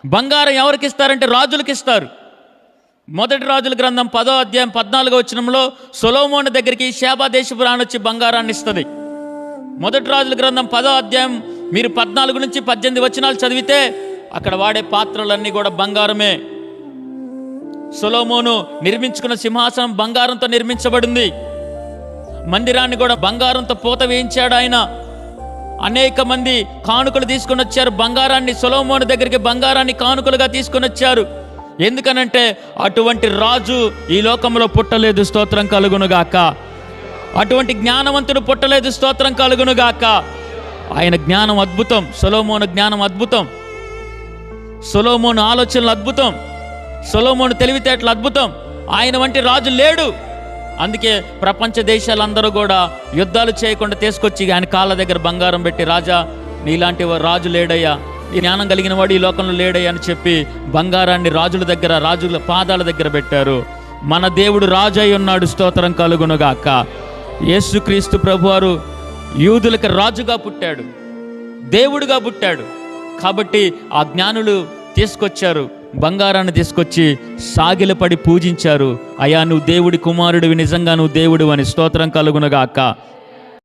బంగారం ఎవరికి ఇస్తారంటే రాజులకు ఇస్తారు. మొదటి రాజుల గ్రంథం 10వ అధ్యాయం 14వ వచనంలో సొలొమోను దగ్గరికి షేబా దేశపు రాణి వచ్చి బంగారాన్ని ఇస్తుంది. మొదటి రాజుల గ్రంథం 10వ అధ్యాయం మీరు 14 నుంచి 18 వచనాలు చదివితే అక్కడ వాడే పాత్రలన్నీ కూడా బంగారమే. సొలొమోను నిర్మించుకున్న సింహాసనం బంగారంతో నిర్మించబడింది. మందిరాన్ని కూడా బంగారంతో పూత వేయించాడు ఆయన. అనేక మంది కానుకలు తీసుకొని వచ్చారు. బంగారాన్ని సొలొమోను దగ్గరికి బంగారాన్ని కానుకలుగా తీసుకొని వచ్చారు. ఎందుకనంటే అటువంటి రాజు ఈ లోకంలో పుట్టలేదు, స్తోత్రం కలుగునుగాక. అటువంటి జ్ఞానవంతుడు పుట్టలేదు, స్తోత్రం కలుగునుగాక. ఆయన జ్ఞానం అద్భుతం, సొలొమోను జ్ఞానం అద్భుతం, సొలొమోను ఆలోచనలు అద్భుతం, సొలొమోను తెలివితేటలు అద్భుతం. ఆయన వంటి రాజు లేడు. అందుకే ప్రపంచ దేశాలందరూ కూడా యుద్ధాలు చేయకుండా తీసుకొచ్చి ఆయన కాళ్ళ దగ్గర బంగారం పెట్టి, రాజా నీలాంటి రాజు లేడయ్యా, ఈ జ్ఞానం కలిగిన వాడు ఈ లోకంలో లేడయ్యా అని చెప్పి బంగారాన్ని రాజుల దగ్గర, రాజుల పాదాల దగ్గర పెట్టారు. మన దేవుడు రాజు అయి ఉన్నాడు, స్తోత్రం కలుగునుగాక. యేసుక్రీస్తు ప్రభువారు యూదులకు రాజుగా పుట్టాడు, దేవుడుగా పుట్టాడు. కాబట్టి ఆ జ్ఞానులు తీసుకొచ్చారు, బంగారాన్ని తీసుకొచ్చి సాగిలపడి పూజించారు. అయ్యా నువ్వు దేవుడి కుమారుడివి, నిజంగా నువ్వు దేవుడు అని, స్తోత్రం కలుగునుగాక.